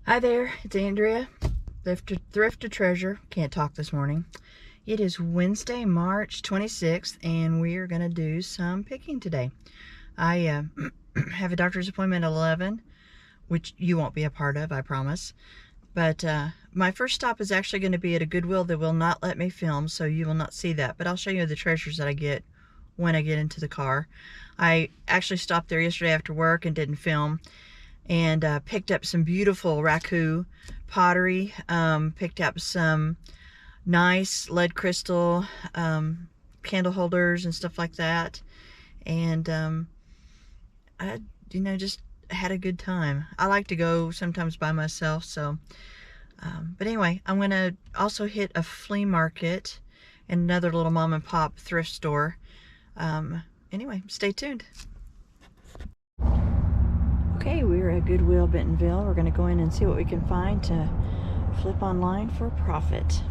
Hi there, it's Andrea, Thrift to Treasure. Can't talk this morning. It is Wednesday, March 26th, and we are going to do some picking today. I have a doctor's appointment at 11, which you won't be a part of, I promise. But my first stop is actually going to be at a Goodwill that will not let me film, so you will not see that. But I'll show you the treasures that I get when I get into the car. I actually stopped there yesterday after work and didn't film. And picked up some beautiful raku pottery, picked up some nice lead crystal candle holders and stuff like that, and I just had a good time. I like to go sometimes by myself, so but anyway, I'm gonna also hit a flea market and another little mom and pop thrift store. Anyway, stay tuned. Okay, we're at Goodwill, Bentonville. We're going to go in and see what we can find to flip online for a profit.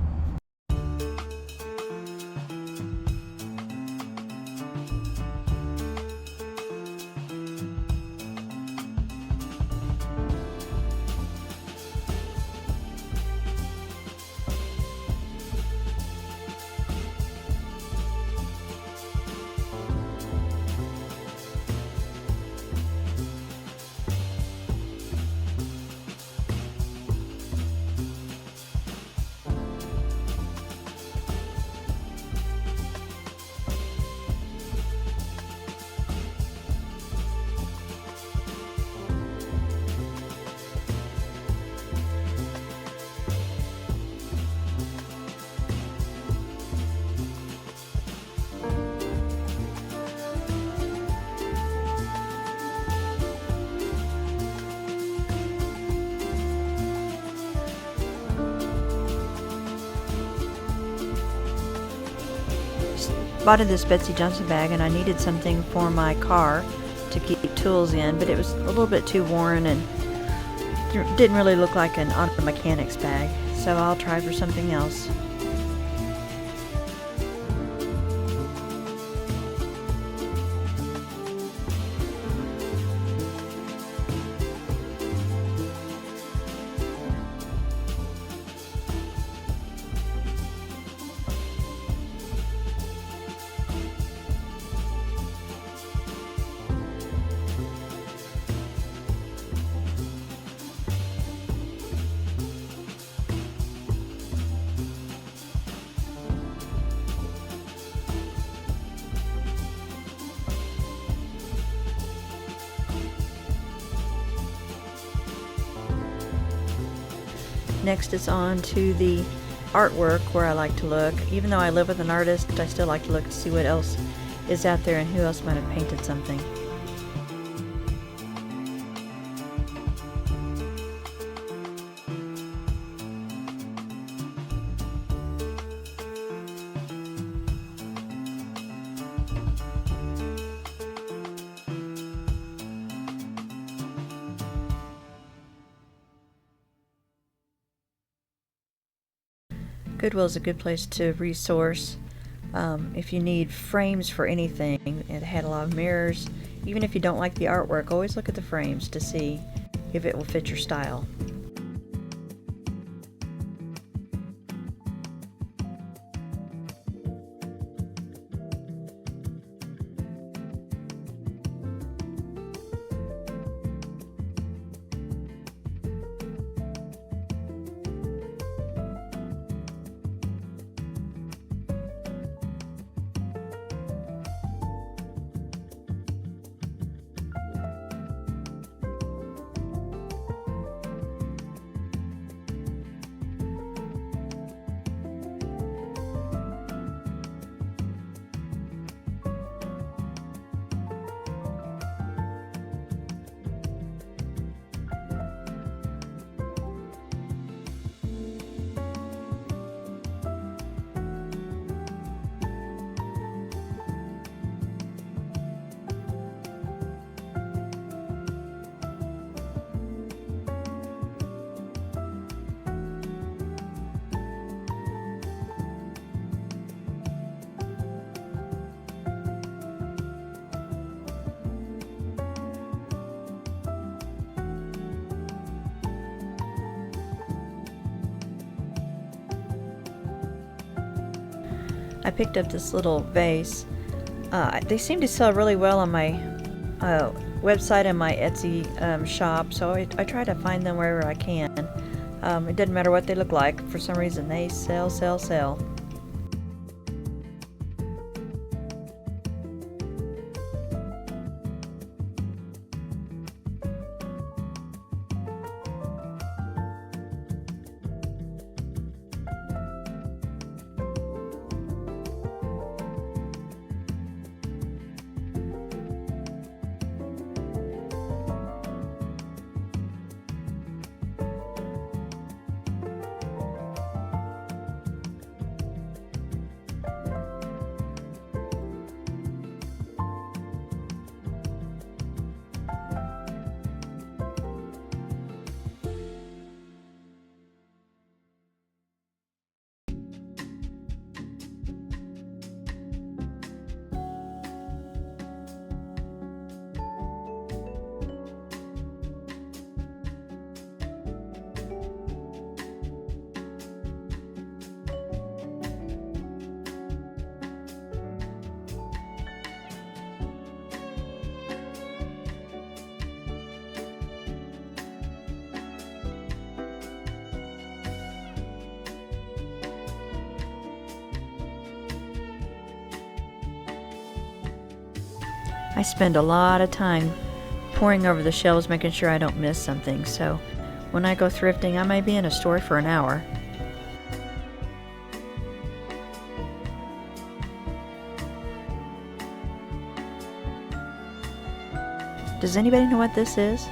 Bought this Betsy Johnson bag, and I needed something for my car to keep tools in, but it was a little bit too worn and didn't really look like an auto mechanics bag, so I'll try for something else. Next it's on to the artwork, where I like to look. Even though I live with an artist, I still like to look to see what else is out there and who else might have painted something. Goodwill is a good place to resource if you need frames for anything. It had a lot of mirrors. Even if you don't like the artwork, always look at the frames to see if it will fit your style. I picked up this little vase. They seem to sell really well on my website and my Etsy shop, so I try to find them wherever I can. It doesn't matter what they look like. For some reason, they sell. I spend a lot of time poring over the shelves, making sure I don't miss something. So when I go thrifting, I may be in a store for an hour. Does anybody know what this is?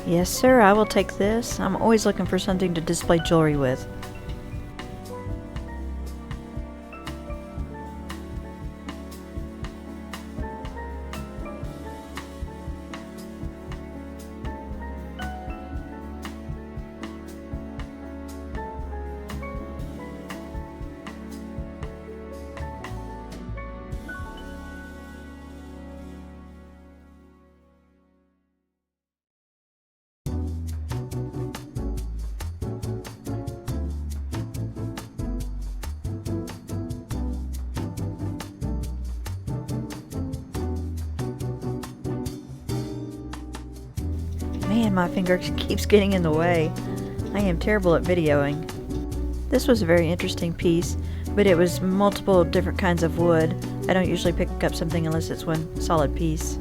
Yes, sir, I will take this. I'm always looking for something to display jewelry with. Man, my finger keeps getting in the way. I am terrible at videoing. This was a very interesting piece, but it was multiple different kinds of wood. I don't usually pick up something unless it's one solid piece.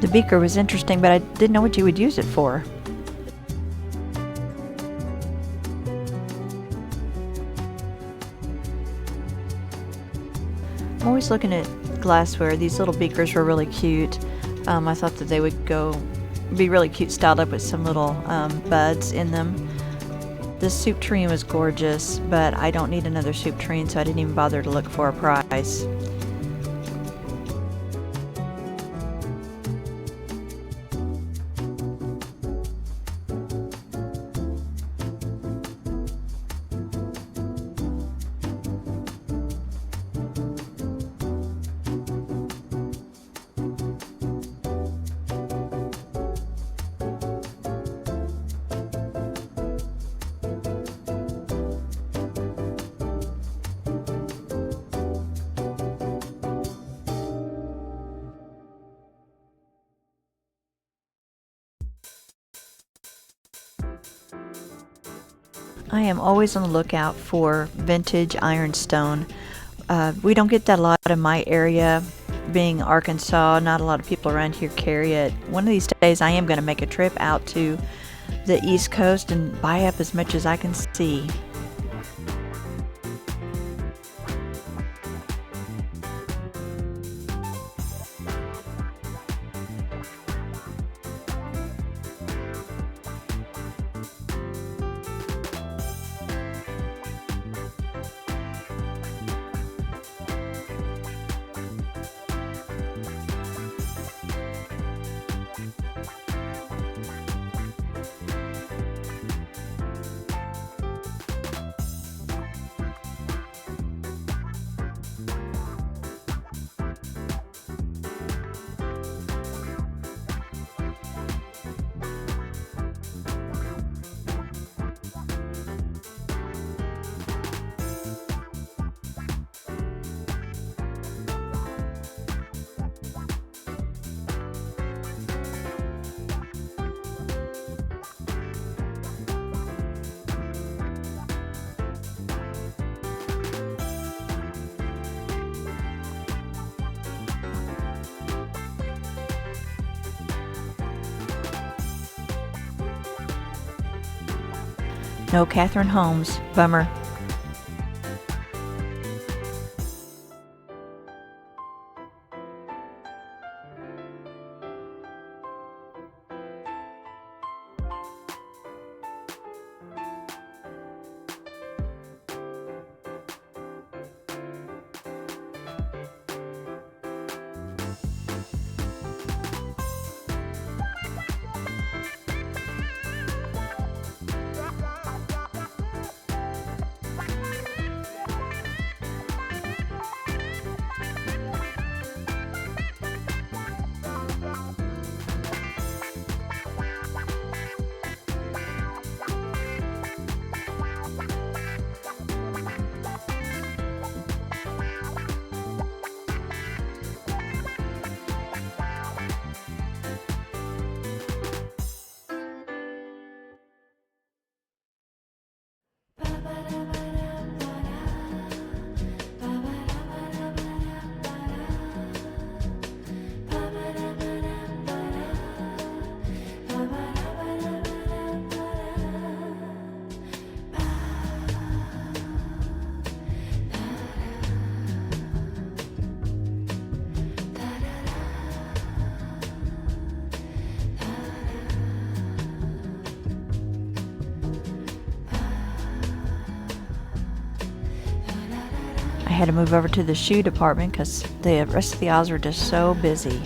The beaker was interesting, but I didn't know what you would use it for. I'm always looking at glassware. These little beakers were really cute. I thought that they would be really cute styled up with some little buds in them. This soup tureen was gorgeous, but I don't need another soup tureen, so I didn't even bother to look for a price. I am always on the lookout for vintage ironstone. We don't get that a lot in my area. Being Arkansas, not a lot of people around here carry it. One of these days I am going to make a trip out to the East Coast and buy up as much as I can see. No Catherine Holmes. Bummer. I had to move over to the shoe department because the rest of the aisles were just so busy.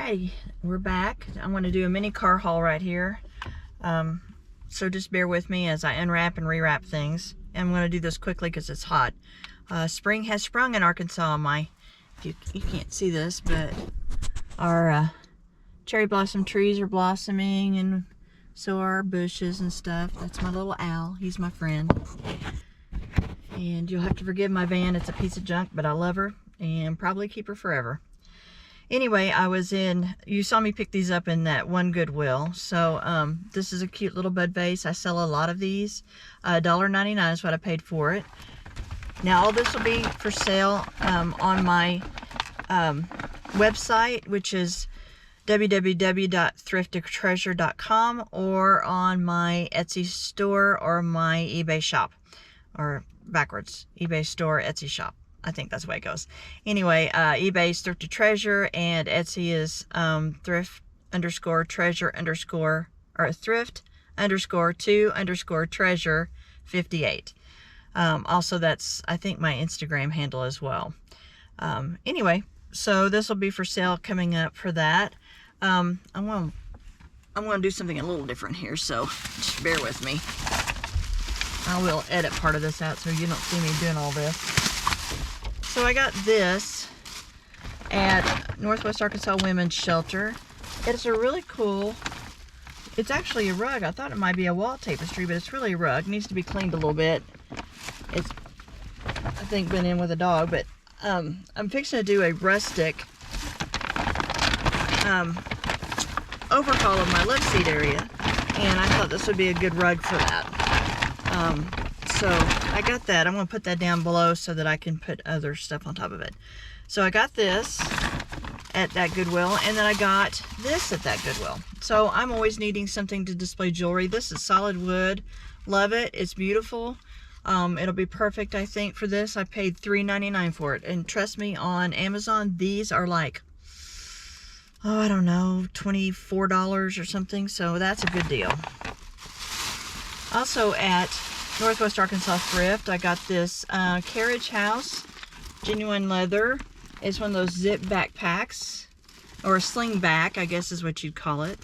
Alrighty, we're back. I'm going to do a mini car haul right here. So just bear with me as I unwrap and rewrap things. I'm going to do this quickly because it's hot. Spring has sprung in Arkansas. You can't see this, but our cherry blossom trees are blossoming, and so are our bushes and stuff. That's my little owl. He's my friend. And you'll have to forgive my van. It's a piece of junk, but I love her and probably keep her forever. Anyway, you saw me pick these up in that one Goodwill. So this is a cute little bud vase. I sell a lot of these. $1.99 is what I paid for it. Now all this will be for sale on my website, which is www.thrifttotreasure.com, or on my Etsy store or my eBay shop, or backwards, eBay store, Etsy shop. I think that's the way it goes. Anyway, eBay is Thrift to Treasure, and Etsy is Thrift_Treasure_ or Thrift_2_Treasure 58. Also, that's, I think, my Instagram handle as well. Anyway, so this will be for sale coming up for that. I'm going to do something a little different here, so just bear with me. I will edit part of this out so you don't see me doing all this. So I got this at Northwest Arkansas Women's Shelter. It's a really cool, it's actually a rug. I thought it might be a wall tapestry, but it's really a rug. It needs to be cleaned a little bit. It's, I think, been in with a dog, but I'm fixing to do a rustic overhaul of my love seat area, and I thought this would be a good rug for that. So I got that. I'm going to put that down below so that I can put other stuff on top of it. So I got this at that Goodwill, and then I got this at that Goodwill. So I'm always needing something to display jewelry. This is solid wood. Love it. It's beautiful. It'll be perfect, I think, for this. I paid $3.99 for it, and trust me, on Amazon these are like, oh, I don't know, $24 or something, so that's a good deal. Also at Northwest Arkansas Thrift, I got this Carriage House genuine leather. It's one of those zip backpacks, or a sling back, I guess is what you'd call it.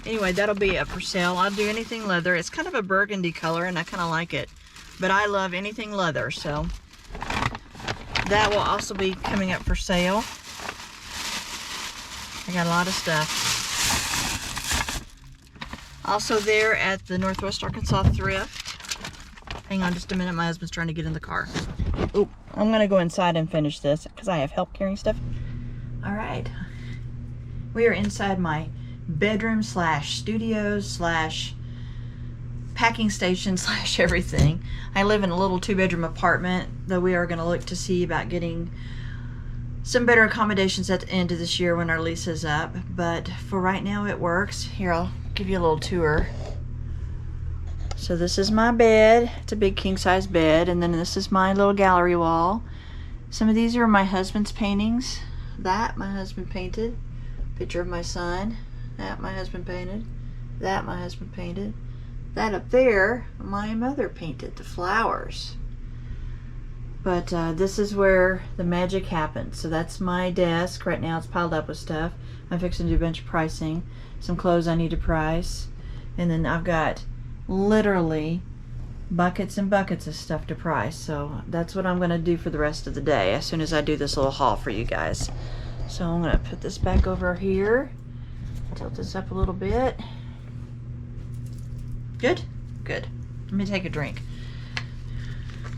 Anyway, that'll be up for sale. I'll do anything leather. It's kind of a burgundy color, and I kind of like it, but I love anything leather, so that will also be coming up for sale. I got a lot of stuff. Also there at the Northwest Arkansas Thrift. Hang on just a minute, my husband's trying to get in the car. Oop, I'm gonna go inside and finish this because I have help carrying stuff. All right, we are inside my bedroom slash studio slash packing station slash everything. I live in a little 2-bedroom apartment, though we are gonna look to see about getting some better accommodations at the end of this year when our lease is up, but for right now it works. Here, I'll give you a little tour. So this is my bed. It's a big king-size bed, and then this is my little gallery wall. Some of these are my husband's paintings. That my husband painted. Picture of my son. That my husband painted. That my husband painted. That up there, my mother painted the flowers. But this is where the magic happens. So that's my desk. Right now it's piled up with stuff. I'm fixing to do a bunch of pricing. Some clothes I need to price. And then I've got literally buckets and buckets of stuff to price. So that's what I'm going to do for the rest of the day as soon as I do this little haul for you guys. So I'm going to put this back over here. Tilt this up a little bit. Good? Good. Let me take a drink.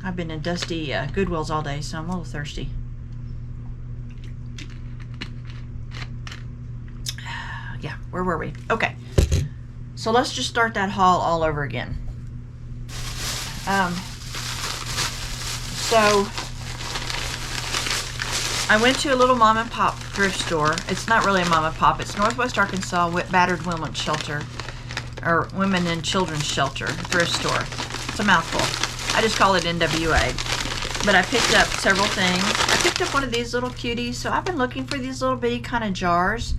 I've been in dusty Goodwills all day, so I'm a little thirsty. Yeah, where were we? Okay, so let's just start that haul all over again. So I went to a little mom and pop thrift store. It's not really a mom and pop. It's Northwest Arkansas Battered Women's Shelter, or Women and Children's Shelter thrift store. It's a mouthful. I just call it NWA. But I picked up several things. I picked up one of these little cuties. So I've been looking for these little bitty kind of jars.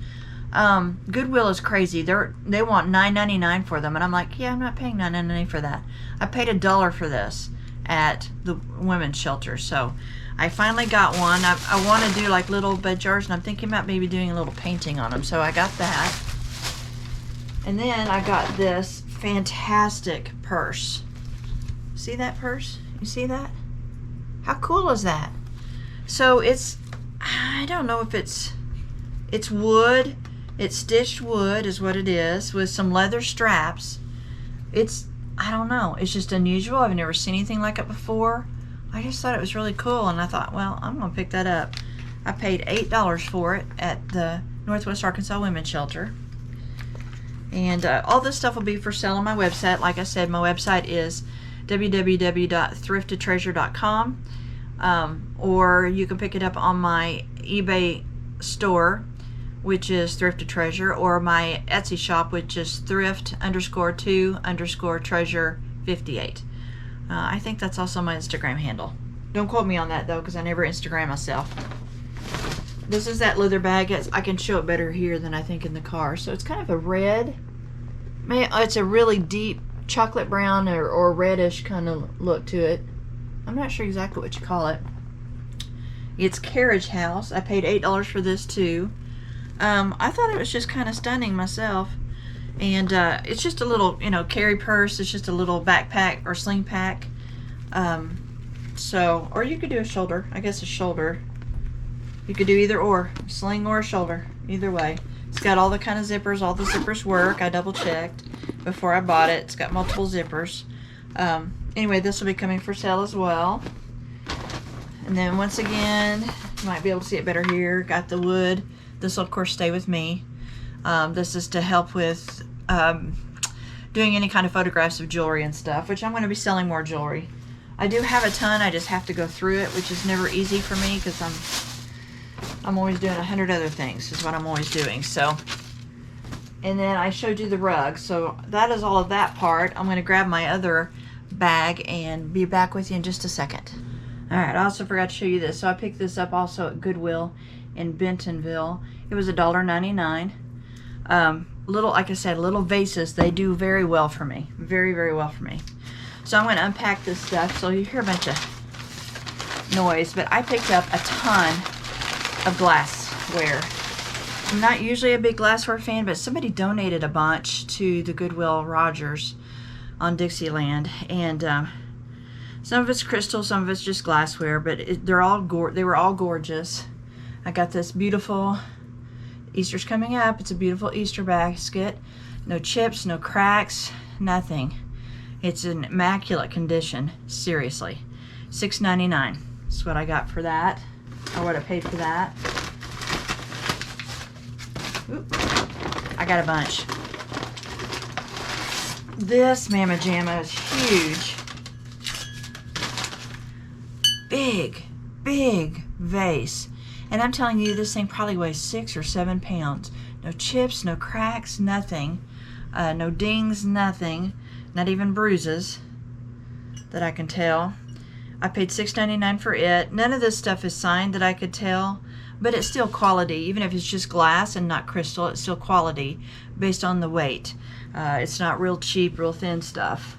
Goodwill is crazy. They want $9.99 for them, and I'm like, yeah, I'm not paying $9.99 for that. I paid $1 for this, at the women's shelter. So I finally got one. I want to do like little bed jars, and I'm thinking about maybe doing a little painting on them. So I got that. And then I got this fantastic purse. See that purse? You see that? How cool is that? So it's, I don't know if it's wood. It's stitched wood is what it is, with some leather straps. It's, I don't know, it's just unusual. I've never seen anything like it before. I just thought it was really cool, and I thought, well, I'm gonna pick that up. I paid $8 for it at the Northwest Arkansas Women's Shelter. And all this stuff will be for sale on my website. Like I said, my website is www.thrifttotreasure.com, or you can pick it up on my eBay store, which is Thrift to Treasure, or my Etsy shop, which is thrift_to_treasure58. I think that's also my Instagram handle. Don't quote me on that though, because I never Instagram myself. This is that leather bag. I can show it better here than I think in the car. So it's kind of a red. It's a really deep chocolate brown or reddish kind of look to it. I'm not sure exactly what you call it. It's Carriage House. I paid $8 for this too. I thought it was just kind of stunning myself. And it's just a little, carry purse. It's just a little backpack or sling pack. Or you could do a shoulder. I guess a shoulder. You could do either or, sling or a shoulder, either way. It's got all the kind of zippers. All the zippers work. I double checked before I bought it. It's got multiple zippers. Anyway, this will be coming for sale as well. And then once again, you might be able to see it better here. Got the wood. This will of course stay with me. This is to help with doing any kind of photographs of jewelry and stuff, which I'm going to be selling more jewelry. I do have a ton. I just have to go through it, which is never easy for me because I'm always doing 100 other things is what I'm always doing. So, and then I showed you the rug. So that is all of that part. I'm going to grab my other bag and be back with you in just a second. All right, I also forgot to show you this. So I picked this up also at Goodwill in Bentonville. It was $1.99. Like I said, little vases, they do very well for me. Very, very well for me. So I'm going to unpack this stuff. So you hear a bunch of noise, but I picked up a ton of glassware. I'm not usually a big glassware fan, but somebody donated a bunch to the Goodwill Rogers on Dixieland, and some of it's crystal, some of it's just glassware, but they were all gorgeous. I got this beautiful, Easter's coming up, it's a beautiful Easter basket. No chips, no cracks, nothing. It's in immaculate condition, seriously. $6.99 is what I got for that, or what I paid for that. Oop. I got a bunch. This Mama Jamma is huge. Big, big vase. And I'm telling you, this thing probably weighs 6 or 7 pounds. No chips, no cracks, nothing. No dings, nothing. Not even bruises that I can tell. I paid $6.99 for it. None of this stuff is signed that I could tell, but it's still quality. Even if it's just glass and not crystal, it's still quality based on the weight. It's not real cheap, real thin stuff.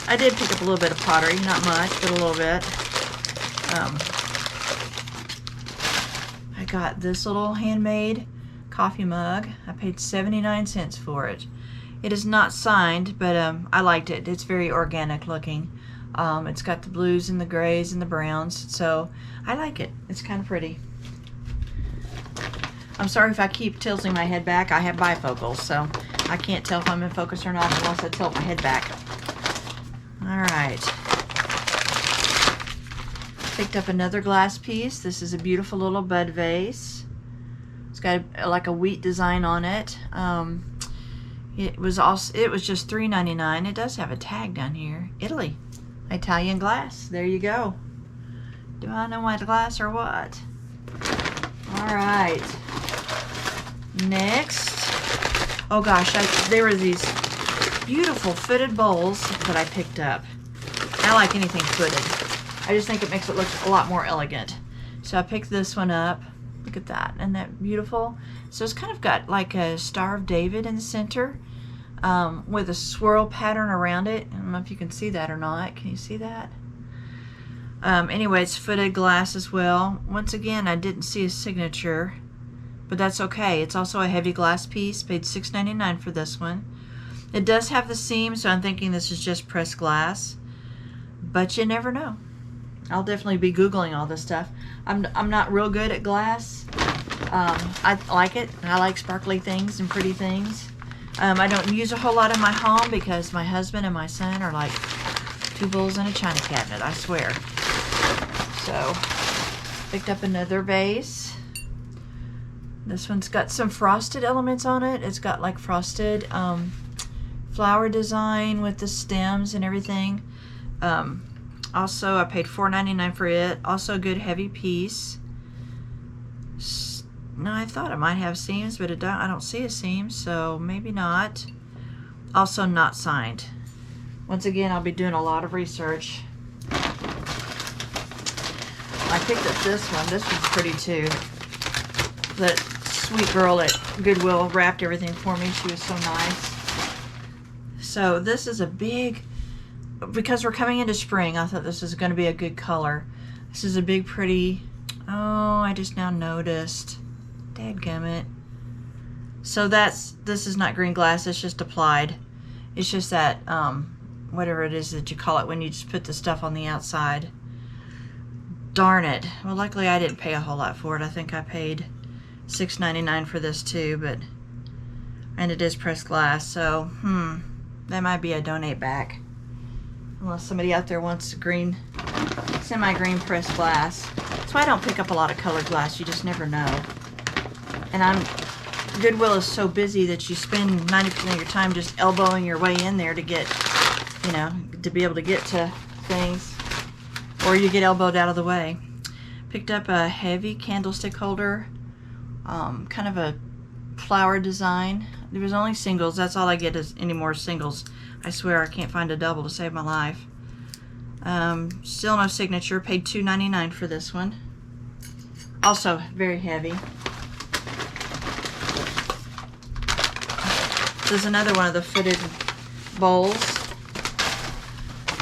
I did pick up a little bit of pottery, not much, but a little bit. I got this little handmade coffee mug. I paid 79 cents for it. It is not signed, but I liked it. It's very organic looking. It's got the blues and the grays and the browns, so I like it. It's kind of pretty. I'm sorry if I keep tilting my head back. I have bifocals, so I can't tell if I'm in focus or not unless I tilt my head back. Alright. Picked up another glass piece. This is a beautiful little bud vase. It's got like a wheat design on it. It was just $3.99. It does have a tag down here. Italy. Italian glass. There you go. Do I know my glass or what? Alright. Next. Oh gosh, there were these beautiful footed bowls that I picked up. I like anything footed. I just think it makes it look a lot more elegant. So I picked this one up. Look at that. Isn't that beautiful? So it's kind of got like a Star of David in the center with a swirl pattern around it. I don't know if you can see that or not. Can you see that? Anyway, it's footed glass as well. Once again, I didn't see a signature, but that's okay. It's also a heavy glass piece. Paid $6.99 for this one. It does have the seam, so I'm thinking this is just pressed glass, but you never know. I'll definitely be Googling all this stuff. I'm not real good at glass. I like it. I like sparkly things and pretty things. I don't use a whole lot in my home because my husband and my son are like two bulls in a china cabinet, I swear. So, picked up another vase. This one's got some frosted elements on it. It's got like frosted flower design with the stems and everything. Also, I paid $4.99 for it. Also a good heavy piece. No, I thought it might have seams, but I don't see a seam, so maybe not. Also not signed. Once again, I'll be doing a lot of research. I picked up this one. This one's pretty too. That sweet girl at Goodwill wrapped everything for me. She was so nice. So this is a big, because we're coming into spring, I thought this was going to be a good color. This is a big, pretty, oh, I just now noticed. Dadgummit. So this is not green glass, it's just applied. It's just that, whatever it is that you call it when you just put the stuff on the outside. Darn it. Well, luckily I didn't pay a whole lot for it. I think I paid $6.99 for this too, and it is pressed glass, so, that might be a donate back. Unless somebody out there wants green, semi-green pressed glass. That's why I don't pick up a lot of colored glass. You just never know. And Goodwill is so busy that you spend 90% of your time just elbowing your way in there to get, to be able to get to things. Or you get elbowed out of the way. Picked up a heavy candlestick holder. Kind of a flower design. There was only singles. That's all I get is any more singles. I swear I can't find a double to save my life. Still no signature. Paid $2.99 for this one. Also very heavy. This is another one of the footed bowls.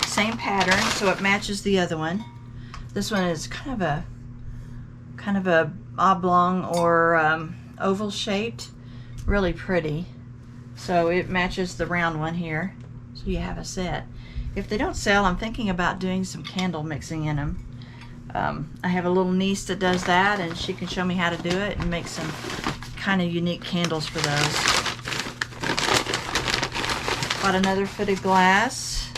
Same pattern, so it matches the other one. This one is kind of a oblong or oval shaped. Really pretty. So it matches the round one here. So you have a set. If they don't sell, I'm thinking about doing some candle mixing in them. I have a little niece that does that, and she can show me how to do it and make some kind of unique candles for those. Bought another footed glass.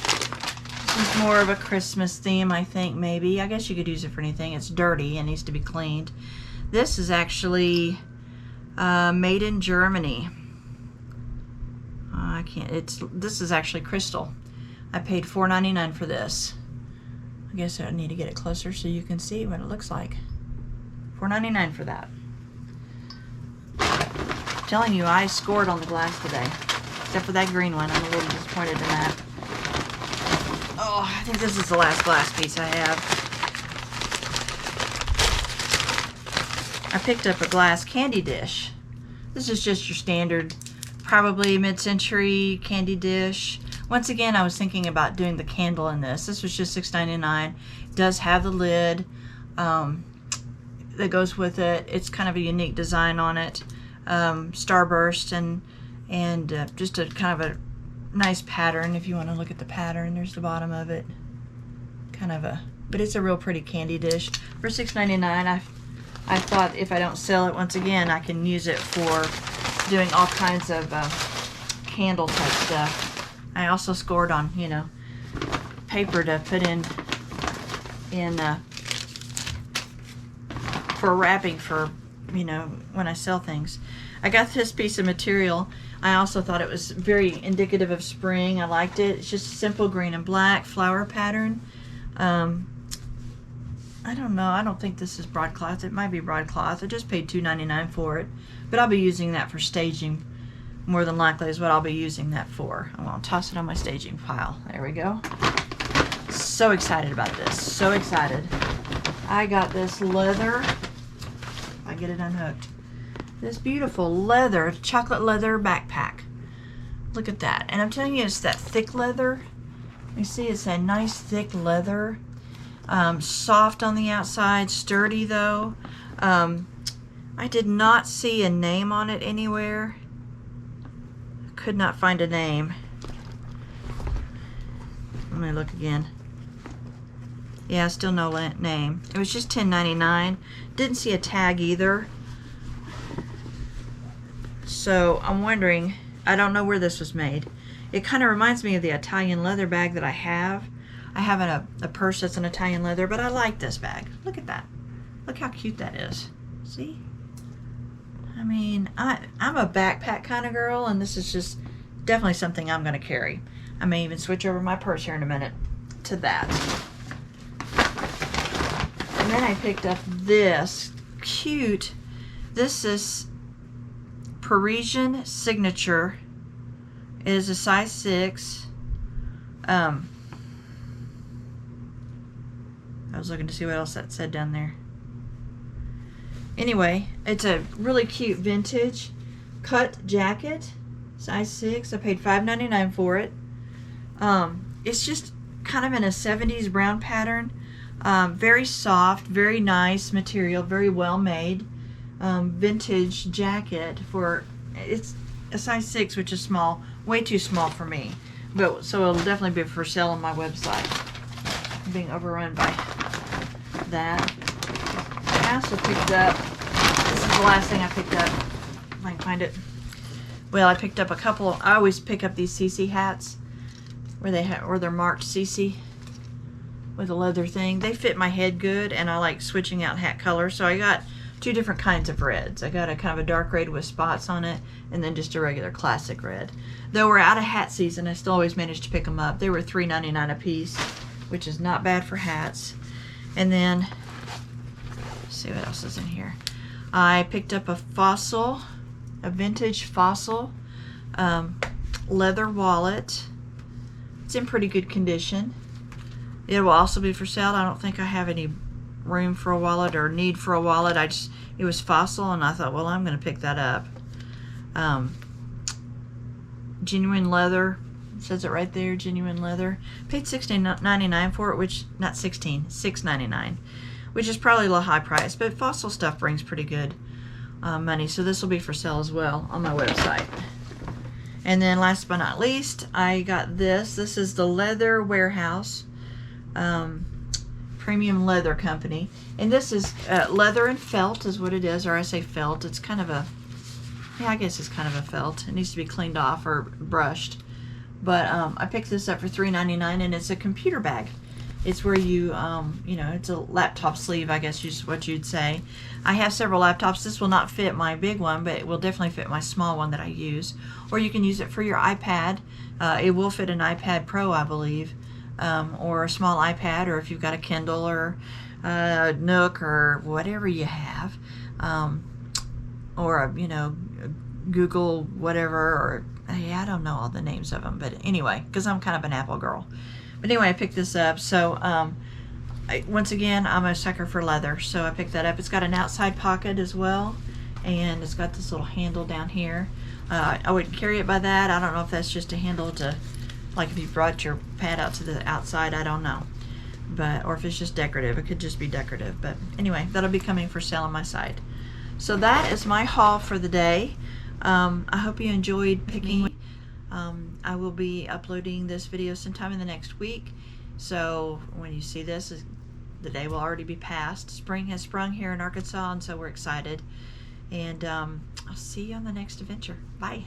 This is more of a Christmas theme, I think, maybe. I guess you could use it for anything. It's dirty and needs to be cleaned. This is actually made in Germany. This is actually crystal. I paid $4.99 for this. I guess I need to get it closer so you can see what it looks like. $4.99 for that. I'm telling you, I scored on the glass today. Except for that green one. I'm a little disappointed in that. Oh, I think this is the last glass piece I have. I picked up a glass candy dish. This is just your standard, probably mid-century candy dish. Once again, I was thinking about doing the candle in this. This was just $6.99. It does have the lid that goes with it. It's kind of a unique design on it. Starburst and just a kind of a nice pattern. If you want to look at the pattern, there's the bottom of it. But it's a real pretty candy dish. For $6.99, I thought if I don't sell it, once again, I can use it for doing all kinds of candle type stuff. I also scored on, paper to put in for wrapping for, when I sell things. I got this piece of material. I also thought it was very indicative of spring. I liked it. It's just a simple green and black flower pattern. I don't know. I don't think this is broadcloth. It might be broadcloth. I just paid $2.99 for it. But I'll be using that for staging. More than likely is what I'll be using that for. I'm going to toss it on my staging pile. There we go. So excited about this. So excited. I got this leather. If I I get it unhooked. This beautiful leather, chocolate leather backpack. Look at that. And I'm telling you, it's that thick leather. You see, it's a nice thick leather. Soft on the outside, sturdy though. I did not see a name on it anywhere. Could not find a name. Let me look again. Yeah, still no name. It was just $10.99. Didn't see a tag either. So I'm wondering, I don't know where this was made. It kind of reminds me of the Italian leather bag that I have. I have a purse that's an Italian leather, but I like this bag. Look at that. Look how cute that is. See? I mean, I'm a backpack kind of girl, and this is just definitely something I'm going to carry. I may even switch over my purse here in a minute to that. And then I picked up this cute, this is Parisian Signature. It is a size 6. I was looking to see what else that said down there. Anyway, it's a really cute vintage cut jacket, size 6. I paid $5.99 for it. It's just kind of in a 70s brown pattern. Very soft, very nice material, very well made. Vintage jacket for, it's a size 6, which is small, way too small for me. But so it'll definitely be for sale on my website. I'm being overrun by that. I also picked up, this is the last thing I picked up, if I can find it. Well, I picked up a couple, I always pick up these CC hats where they're marked CC with a leather thing. They fit my head good, and I like switching out hat colors. So I got 2 different kinds of reds. I got a kind of a dark red with spots on it, and then just a regular classic red. Though we're out of hat season, I still always managed to pick them up. They were $3.99 a piece, which is not bad for hats. And then, let's see what else is in here. I picked up a Fossil, a vintage Fossil leather wallet. It's in pretty good condition. It will also be for sale. I don't think I have any room for a wallet or need for a wallet. It was Fossil, and I thought, well, I'm going to pick that up. Genuine leather, it says it right there, genuine leather. Paid $16.99 for it, which, not $6.99, which is probably a little high price, but Fossil stuff brings pretty good money, so this will be for sale as well on my website. And then last but not least, I got this. This is the Leather Warehouse Premium Leather Company. And this is leather and felt is what it is, or I say felt. It's kind of a, yeah, I guess it's kind of a felt. It needs to be cleaned off or brushed. But I picked this up for $3.99, and it's a computer bag. It's where you, you know, it's a laptop sleeve, I guess is what you'd say. I have several laptops. This will not fit my big one, but it will definitely fit my small one that I use. Or you can use it for your iPad. It will fit an iPad Pro, I believe, or a small iPad, or if you've got a Kindle or Nook or whatever you have, or a, you know, Google whatever, or yeah, I don't know all the names of them, but anyway, because I'm kind of an Apple girl. But anyway, I picked this up. So once again, I'm a sucker for leather, so I picked that up. It's got an outside pocket as well, and it's got this little handle down here. I would carry it by that. I don't know if that's just a handle to, like if you brought your pad out to the outside, I don't know. But, or if it's just decorative, it could just be decorative. But anyway, that'll be coming for sale on my site. So that is my haul for the day. I hope you enjoyed picking. I will be uploading this video sometime in the next week. So when you see this, the day will already be past. Spring has sprung here in Arkansas, and so we're excited. And I'll see you on the next adventure. Bye.